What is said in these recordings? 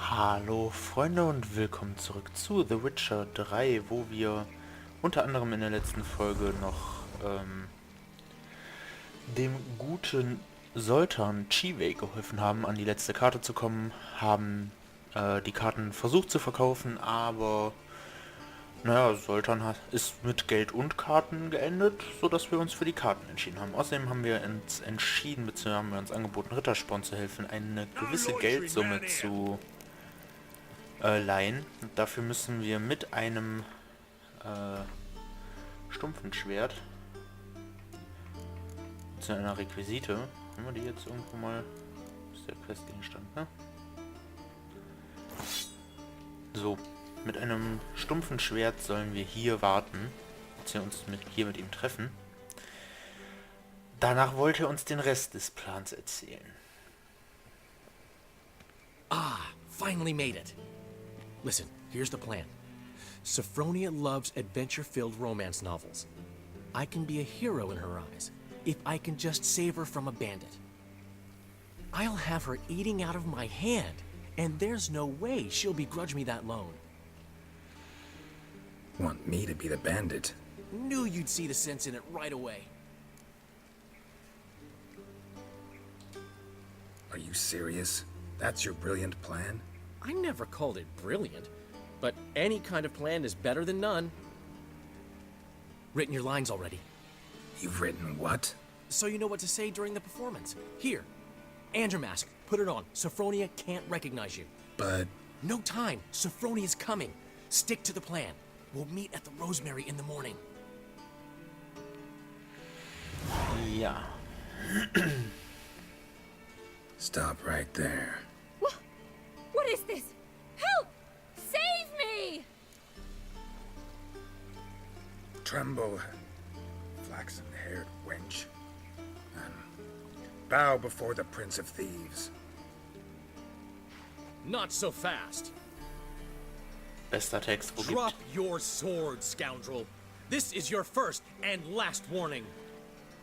Hallo Freunde und willkommen zurück zu The Witcher 3, wo wir unter anderem in der letzten Folge noch dem guten Soltan Chivay geholfen haben, an die letzte Karte zu kommen, haben die Karten versucht zu verkaufen, aber naja, Soltan ist mit Geld und Karten geendet, sodass wir uns für die Karten entschieden haben. Außerdem haben wir uns entschieden, beziehungsweise haben wir uns angeboten, Rittersporns zu helfen, eine gewisse Geldsumme zu leihen. Dafür müssen wir mit einem stumpfen Schwert zu einer Requisite, haben wir die jetzt irgendwo mal, das ist der Questgegenstand, ne? So, mit einem stumpfen Schwert sollen wir hier warten, beziehungsweise uns hier mit ihm treffen. Danach wollte er uns den Rest des Plans erzählen. Ah, finally made it. Listen, here's the plan. Sophronia loves adventure-filled romance novels. I can be a hero in her eyes if I can just save her from a bandit. I'll have her eating out of my hand, and there's no way she'll begrudge me that loan. Want me to be the bandit? Knew you'd see the sense in it right away. Are you serious? That's your brilliant plan? I never called it brilliant, but any kind of plan is better than none. Written your lines already. You've written what? So you know what to say during the performance. Here, and your mask. Put it on. Sophronia can't recognize you. But... No time. Sophronia's coming. Stick to the plan. We'll meet at the Rosemary in the morning. Ja. Stop right there. What is this? Help! Save me! Tremble, flaxen-haired wench. And bow before the Prince of Thieves. Not so fast. Bester Text, wo Drop gibt. your sword, scoundrel. This is your first and last warning.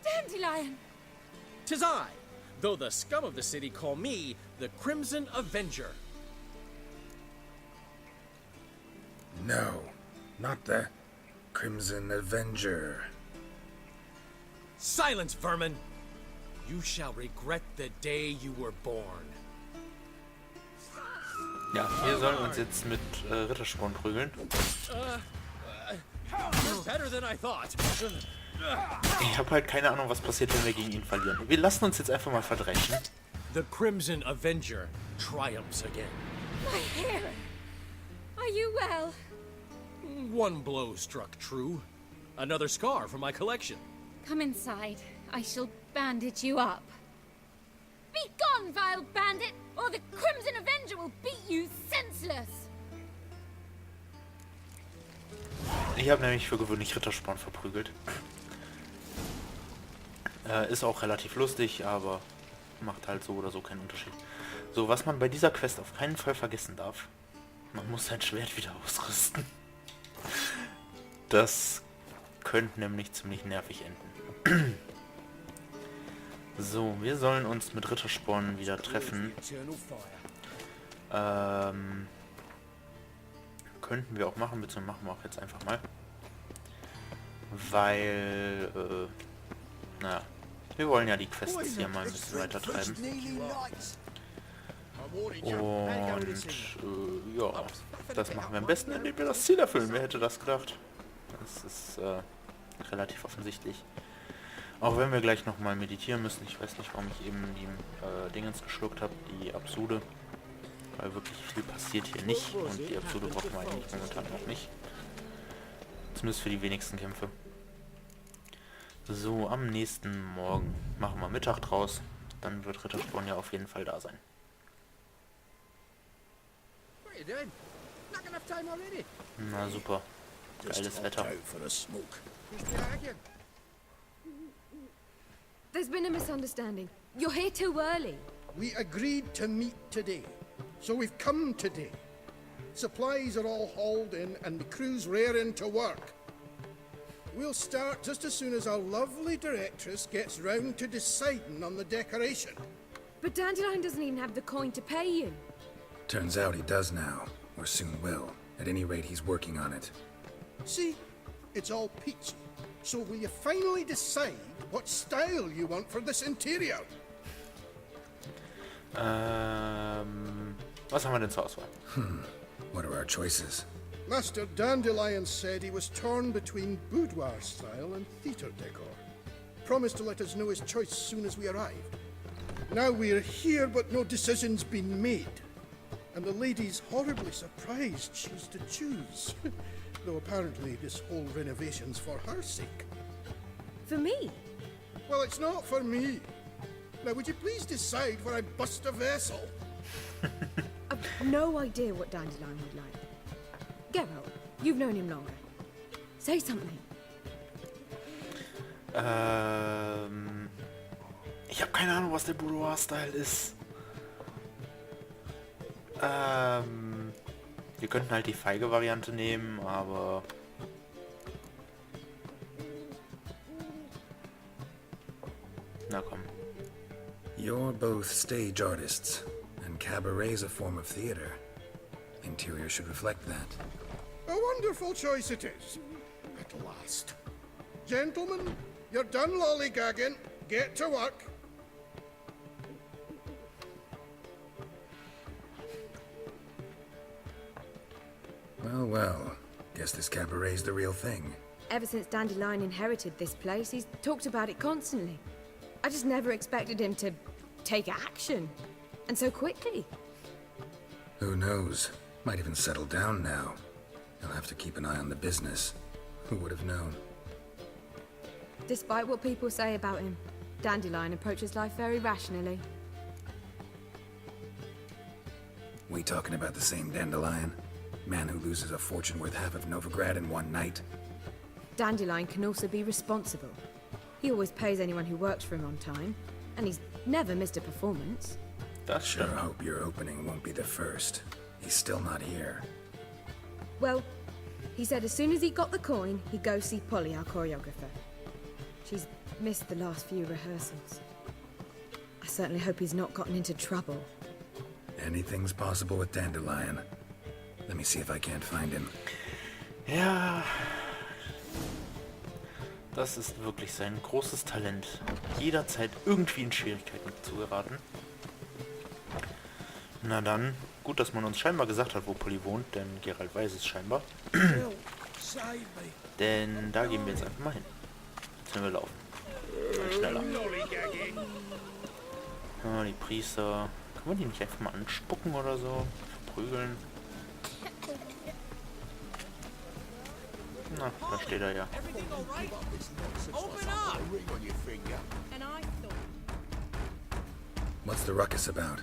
Dandelion! 'Tis I, though the scum of the city call me the Crimson Avenger. No, not the Crimson Avenger. Silence, vermin! You shall regret the day you were born. Ja, wir sollen uns jetzt mit Rittersporn prügeln. Better than I thought. Ich habe halt keine Ahnung, was passiert, wenn wir gegen ihn verlieren. Wir lassen uns jetzt einfach mal verdreschen. The Crimson Avenger triumphs again. My hair! Are you well? One blow struck true. Another scar from my collection. Come inside. I shall bandage you up. Be gone, vile bandit, or the Crimson Avenger will beat you senseless! Ich habe nämlich für gewöhnlich Rittersporn verprügelt. Ist auch relativ lustig, aber macht halt so oder so keinen Unterschied. So, was man bei dieser Quest auf keinen Fall vergessen darf, man muss sein Schwert wieder ausrüsten. Das könnte nämlich ziemlich nervig enden. So, wir sollen uns mit Rittersporn wieder treffen. Könnten wir auch machen, beziehungsweise machen wir auch jetzt einfach mal. Weil, naja, wir wollen ja die Quests hier mal ein bisschen weiter treiben. Und, ja, das machen wir am besten, indem wir das Ziel erfüllen. Wer hätte das gedacht? Das ist, relativ offensichtlich. Auch wenn wir gleich nochmal meditieren müssen. Ich weiß nicht, warum ich eben die Dingens geschluckt habe, die Absude. Weil wirklich viel passiert hier nicht. Und die Absude brauchen wir eigentlich momentan noch nicht. Zumindest für die wenigsten Kämpfe. So, am nächsten Morgen machen wir Mittag draus. Dann wird Rittersporn ja auf jeden Fall da sein. Na super. Geiles Wetter. There's been a misunderstanding. You're here too early. We agreed to meet today, so we've come today. Supplies are all hauled in and the crew's raring to work. We'll start just as soon as our lovely directress gets round to deciding on the decoration. But Dandelion doesn't even have the coin to pay you. Turns out he does now, or soon will. At any rate, he's working on it. See, it's all peachy. So will you finally decide what style you want for this interior? Was haben wir denn zur Auswahl? What are our choices? Master Dandelion said he was torn between boudoir style and theatre decor. Promised to let us know his choice as soon as we arrived. Now we're here, but no decision's been made. And the lady's horribly surprised she's to choose. Though apparently this whole renovation's for her sake. For me? Well, it's not for me. Now, would you please decide where I bust a vessel? I've no idea what Dandelion would like. Geralt, you've known him longer. Say something. Ich habe keine Ahnung, was der Boudoir-Style ist. Wir könnten halt die feige Variante nehmen, aber... Na komm. You're both stage artists, and cabaret's a form of theater. Interior should reflect that. A wonderful choice it is. At last. Gentlemen, you're done lollygagging. Get to work. Well, well. Guess this cabaret's the real thing. Ever since Dandelion inherited this place, he's talked about it constantly. I just never expected him to take action. And so quickly. Who knows? Might even settle down now. He'll have to keep an eye on the business. Who would have known? Despite what people say about him, Dandelion approaches life very rationally. We talking about the same Dandelion? Man who loses a fortune worth half of Novigrad in one night? Dandelion can also be responsible. He always pays anyone who works for him on time, and he's never missed a performance. Das Sure stimmt. hope your opening won't be the first. He's still not here. Well, he said as soon as he got the coin, he'd go see Polly, our choreographer. She's missed the last few rehearsals. I certainly hope he's not gotten into trouble. Anything's possible with Dandelion. Let me see if I can't find him. Ja, das ist wirklich sein großes Talent, jederzeit irgendwie in Schwierigkeiten zu geraten. Na dann, gut, dass man uns scheinbar gesagt hat, wo Polly wohnt, denn Geralt weiß es scheinbar. Denn da gehen wir jetzt einfach mal hin. Jetzt werden wir laufen. Mal schneller. Ah, die Priester. Kann man die nicht einfach mal anspucken oder so? Verprügeln? Na, da steht er ja. Everything all right? Open up! And I thought... What's the ruckus about?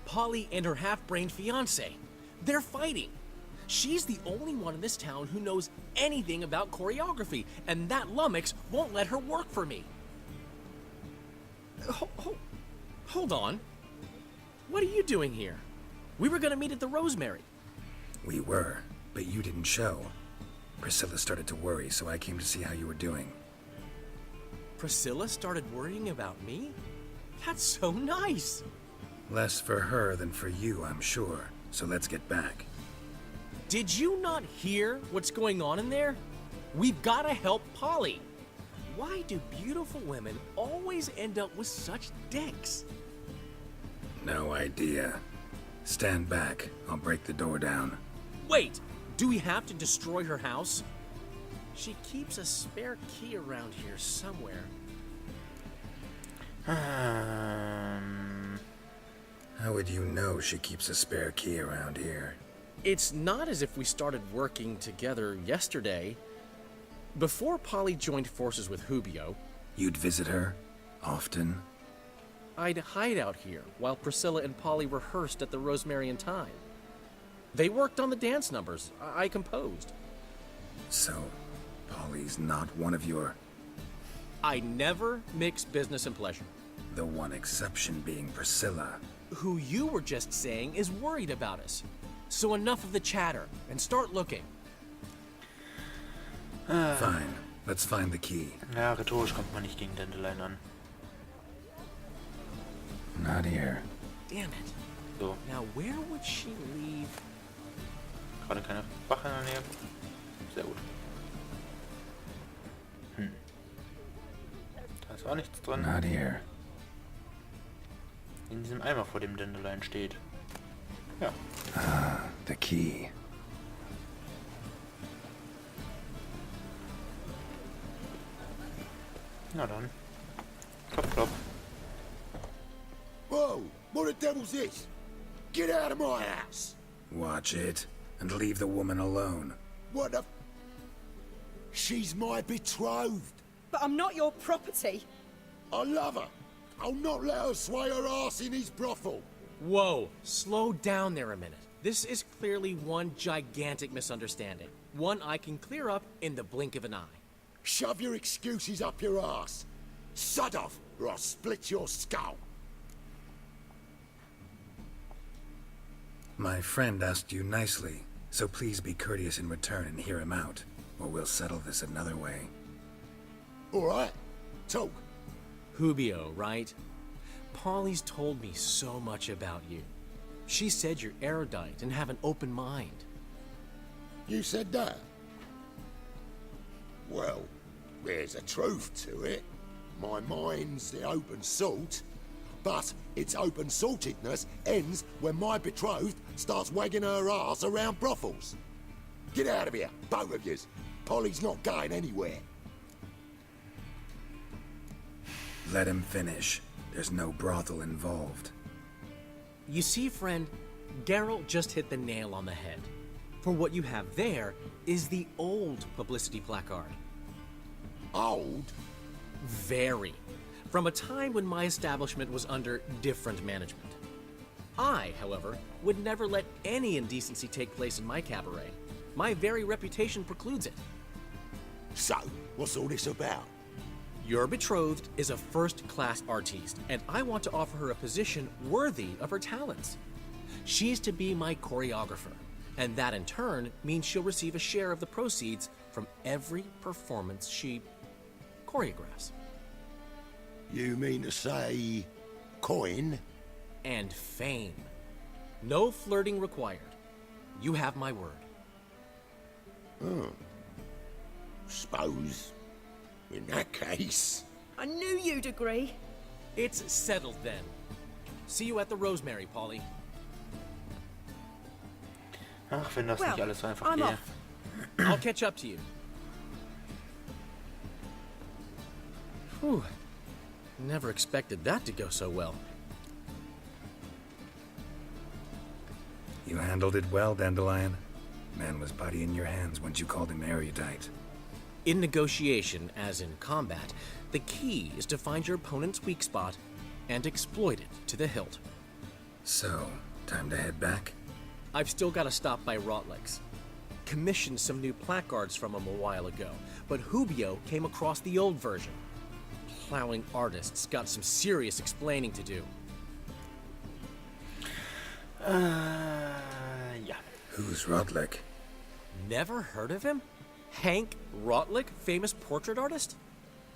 Polly and her half-brained fiancé. They're fighting. She's the only one in this town who knows anything about choreography, and that lummox won't let her work for me. Hold on. What are you doing here? We were gonna meet at the Rosemary. We were, but you didn't show. Priscilla started to worry, so I came to see how you were doing. Priscilla started worrying about me? That's so nice. Less for her than for you, I'm sure. So let's get back. Did you not hear what's going on in there? We've gotta help Polly. Why do beautiful women always end up with such dicks? No idea. Stand back. I'll break the door down. Wait, do we have to destroy her house? She keeps a spare key around here somewhere. How would you know she keeps a spare key around here? It's not as if we started working together yesterday. Before Polly joined forces with Hubio, You'd visit her? Often? I'd hide out here while Priscilla and Polly rehearsed at the Rosemary and Time. They worked on the dance numbers I composed. So, Polly's not one of your... I never mix business and pleasure. The one exception being Priscilla. Who you were just saying is worried about us. So enough of the chatter and start looking. Fine. Let's find the key. Ja, rhetorisch kommt man nicht gegen Dandelion an. Not here. Damn it. So, Now, where would she leave? gerade keine Wache in der Nähe. Sehr gut. Da ist auch nichts drin. Not here. In diesem Eimer, vor dem Dandelion steht. Ja. The key. Na dann. Klopf, klopf. Whoa! What the devil's this? Get out of my house! Watch it, and leave the woman alone. What the... She's my betrothed. But I'm not your property. I love her. I'll not let her sway her ass in his brothel. Whoa, slow down there a minute. This is clearly one gigantic misunderstanding. One I can clear up in the blink of an eye. Shove your excuses up your ass. Sod off, or I'll split your skull. My friend asked you nicely, so please be courteous in return and hear him out, or we'll settle this another way. All right, talk. Hubio, right? Polly's told me so much about you. She said you're erudite and have an open mind. You said that? Well, there's a truth to it. My mind's the open salt, but its open saltedness ends when my betrothed starts wagging her ass around brothels. Get out of here, both of yous. Polly's not going anywhere. Let him finish. There's no brothel involved. You see, friend, Geralt just hit the nail on the head. For what you have there is the old publicity placard. Old? Very. From a time when my establishment was under different management. I, however, would never let any indecency take place in my cabaret. My very reputation precludes it. So, what's all this about? Your betrothed is a first-class artiste, and I want to offer her a position worthy of her talents. She's to be my choreographer, and that in turn means she'll receive a share of the proceeds from every performance she choreographs. You mean to say... coin? And fame. No flirting required. You have my word. Suppose... in that case... I knew you'd agree. It's settled then. See you at the Rosemary, Polly. Ach, wenn das nicht alles so einfach I'm geht. off. I'll catch up to you. Whew. Never expected that to go so well. You handled it well, Dandelion. Man was body in your hands once you called him erudite. In negotiation, as in combat, the key is to find your opponent's weak spot and exploit it to the hilt. So, time to head back? I've still got to stop by Rotlick's. Commissioned some new placards from him a while ago, but Hubio came across the old version. Plowing artists got some serious explaining to do. Ja. Who's Rodlick? Never heard of him? Hank Rotlick, famous portrait artist?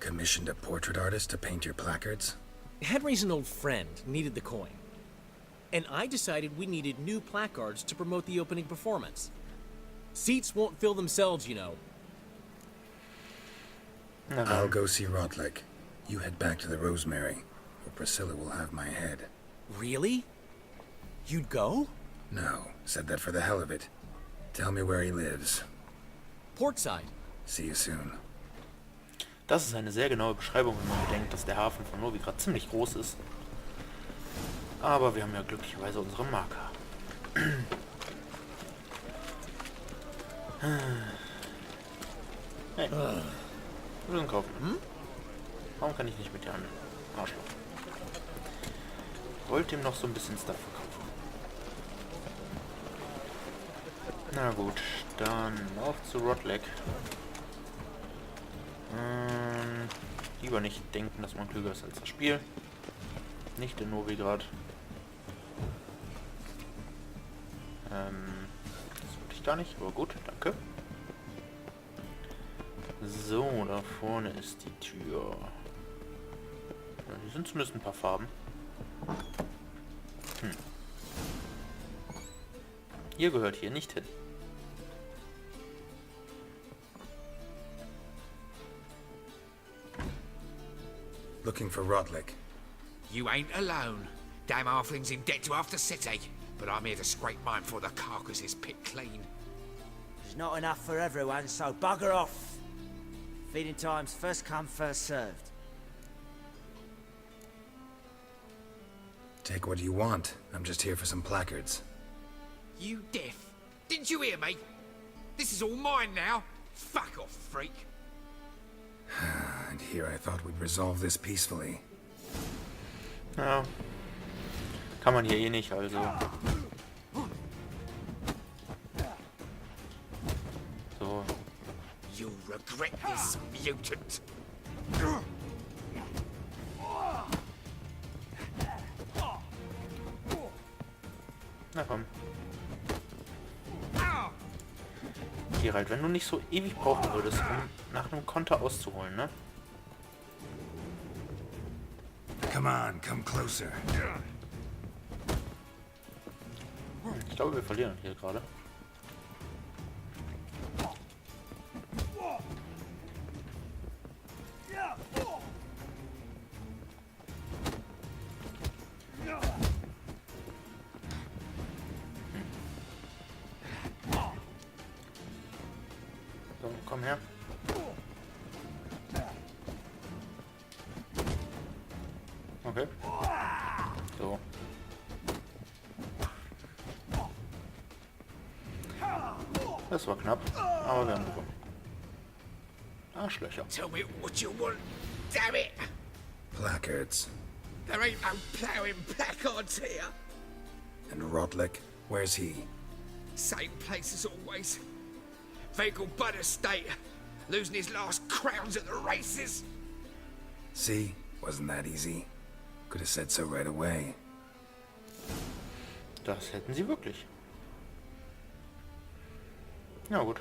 Commissioned a portrait artist to paint your placards? Henry's an old friend, needed the coin. And I decided we needed new placards to promote the opening performance. Seats won't fill themselves, you know. I'll go see Rodlick. You head back to the Rosemary, or Priscilla will have my head. Really? You'd go? No, said that for the hell of it. Tell me where he lives. Portside. See you soon. Das ist eine sehr genaue Beschreibung, wenn man bedenkt, dass der Hafen von Novigrad ziemlich groß ist. Aber wir haben ja glücklicherweise unsere Marker. Hey, wir sind kaufen. Warum kann ich nicht mit dir handeln? Arschloch. Wollt ihm noch so ein bisschen Stuff verkaufen. Na gut, dann auf zu Rodlick. Lieber nicht denken, dass man klüger ist als das Spiel. Nicht in Novigrad. Das wollte ich gar nicht, aber gut, danke. So, da vorne ist die Tür. Ja, hier sind zumindest ein paar Farben. Ihr gehört hier nicht hin. Looking for Rodlick. You ain't alone. Damn halfling's in debt to half the city. But I'm here to scrape mine before the carcass is picked clean. There's not enough for everyone, so bugger off. Feeding time's first come, first served. Take what you want. I'm just here for some placards. You deaf? Didn't you hear me? This is all mine now. Fuck off, freak. And here I thought we'd resolve this peacefully. Ja. Kann man hier eh nicht, also. So. You'll regret this, mutant. Na komm. Geralt, wenn du nicht so ewig brauchen würdest, um nach einem Konter auszuholen, ne? Come on, come closer. Ich glaube, wir verlieren hier gerade. So, komm her. Okay. So. Das war knapp, aber wir haben gewonnen. Arschlöcher. Tell me what you want, damn it! Placards. There ain't no ploughing placards here. And Rodlick, where's he? Same place as always. Vehicle Bud estate. Losing his last crowns at the races. See? Wasn't that easy? Could have said so right away. Das hätten sie wirklich. Ja gut.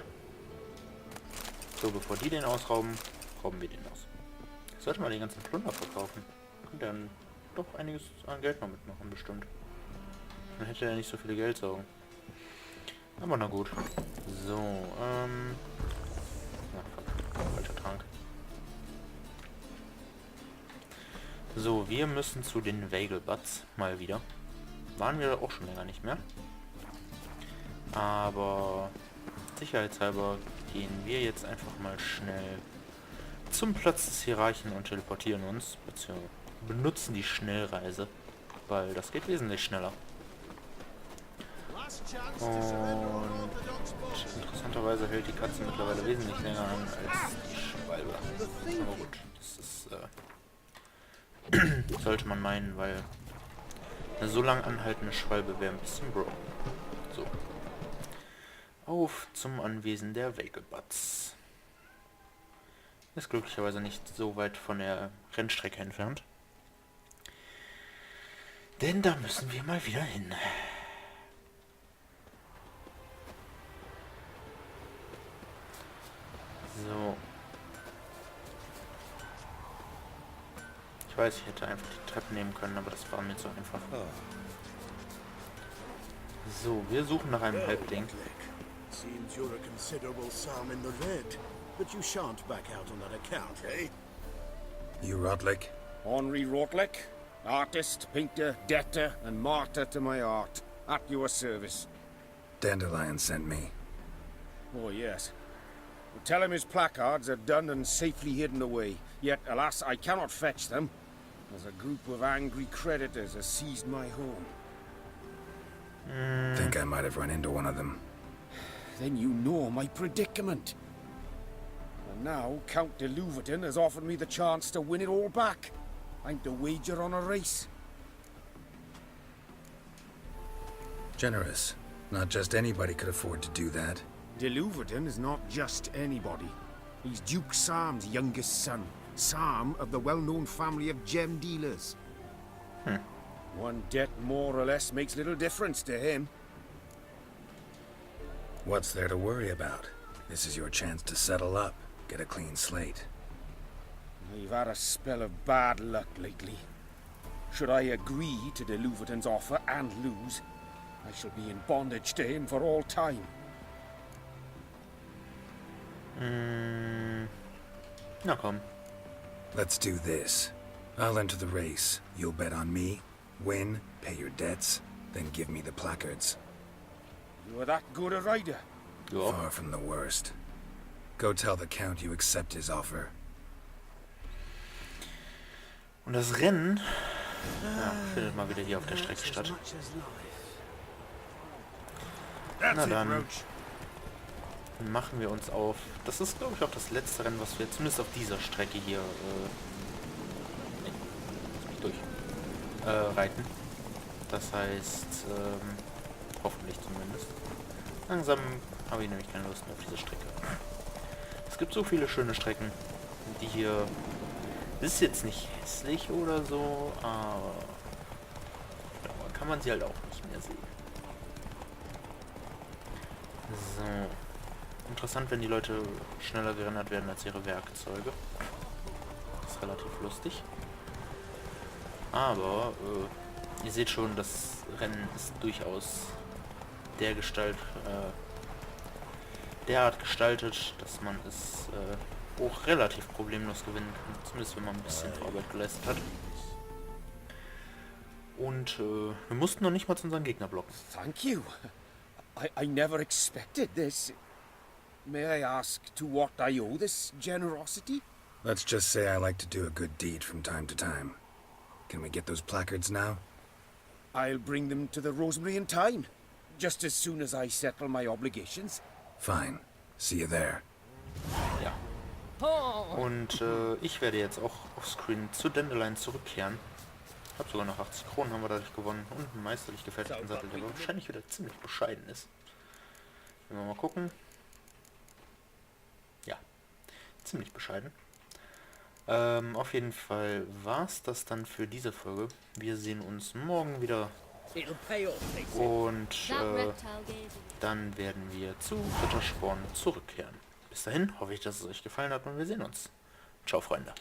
So, bevor die den ausrauben, rauben wir den aus. Sollte man den ganzen Plunder verkaufen. Könnte dann doch einiges an Geld noch mitmachen, bestimmt. Dann hätte er nicht so viele Geldsorgen. Aber na gut. So, ja, fuck. Falscher Trank. So, wir müssen zu den Vagelbuds mal wieder. Waren wir auch schon länger nicht mehr. Aber sicherheitshalber gehen wir jetzt einfach mal schnell zum Platz des Hierarchen und teleportieren uns, beziehungsweise benutzen die Schnellreise, weil das geht wesentlich schneller. Und interessanterweise hält die Katze mittlerweile wesentlich länger an als die Schwalbe. Aber gut, das ist, sollte man meinen, weil eine so lang anhaltende Schwalbe wäre ein bisschen bro. So. Auf zum Anwesen der Vagelbuds. Ist glücklicherweise nicht so weit von der Rennstrecke entfernt. Denn da müssen wir mal wieder hin. So. Ich weiß, ich hätte einfach die Treppe nehmen können, aber das war mir zu einfach. So, wir suchen nach einem Häuptling. Seems you're a considerable sum in the red, but you shan't back out on that account, eh? You Rodlick? Henri Rodlick, artist, painter, debtor, and martyr to my art, at your service. Dandelion sent me. Oh, yes. Well, tell him his placards are done and safely hidden away. Yet, alas, I cannot fetch them, as a group of angry creditors has seized my home. Think I might have run into one of them. Then you know my predicament. And now Count de Louverton has offered me the chance to win it all back. I'm to wager on a race. Generous. Not just anybody could afford to do that. De Louverton is not just anybody. He's Duke Sam's youngest son. Sam of the well-known family of gem dealers. One debt more or less makes little difference to him. What's there to worry about? This is your chance to settle up, get a clean slate. I've had a spell of bad luck lately. Should I agree to de Louverton's offer and lose, I shall be in bondage to him for all time. Na komm. Let's do this. I'll enter the race. You'll bet on me, win, pay your debts, then give me the placards. You are that good a rider? Ja. Far from the worst. Go tell the Count you accept his offer. Und das Rennen findet mal wieder hier auf der Strecke statt. Na dann machen wir uns auf. Das ist, glaube ich, auch das letzte Rennen, was wir zumindest auf dieser Strecke hier reiten. Das heißt, hoffentlich zumindest. Langsam habe ich nämlich keine Lust mehr auf diese Strecke. Es gibt so viele schöne Strecken, die hier... Das ist jetzt nicht hässlich oder so, aber kann man sie halt auch nicht mehr sehen. So. Interessant, wenn die Leute schneller gerendert werden als ihre Werkzeuge. Das ist relativ lustig. Aber ihr seht schon, das Rennen ist durchaus derart gestaltet, dass man es auch relativ problemlos gewinnen kann. Zumindest wenn man ein bisschen Vorarbeit geleistet hat. Und wir mussten noch nicht mal zu unseren Gegner blocken. Thank you. I never expected this. May I ask to what I owe this generosity? Let's just say I like to do a good deed from time to time. Can we get those placards now? I'll bring them to the Rosemary in time. Just as soon as I settle my obligations. Fine. See you there. Ja. Und ich werde jetzt auch offscreen zu Dandelion zurückkehren. Ich habe sogar noch 80 Kronen haben wir dadurch gewonnen und einen meisterlich gefertigten Sattel, der wahrscheinlich wieder ziemlich bescheiden ist. Wenn wir mal gucken. Ja, ziemlich bescheiden. Auf jeden Fall war es das dann für diese Folge. Wir sehen uns morgen wieder. Und dann werden wir zu Rittersporns zurückkehren. Bis dahin hoffe ich, dass es euch gefallen hat und wir sehen uns. Ciao, Freunde.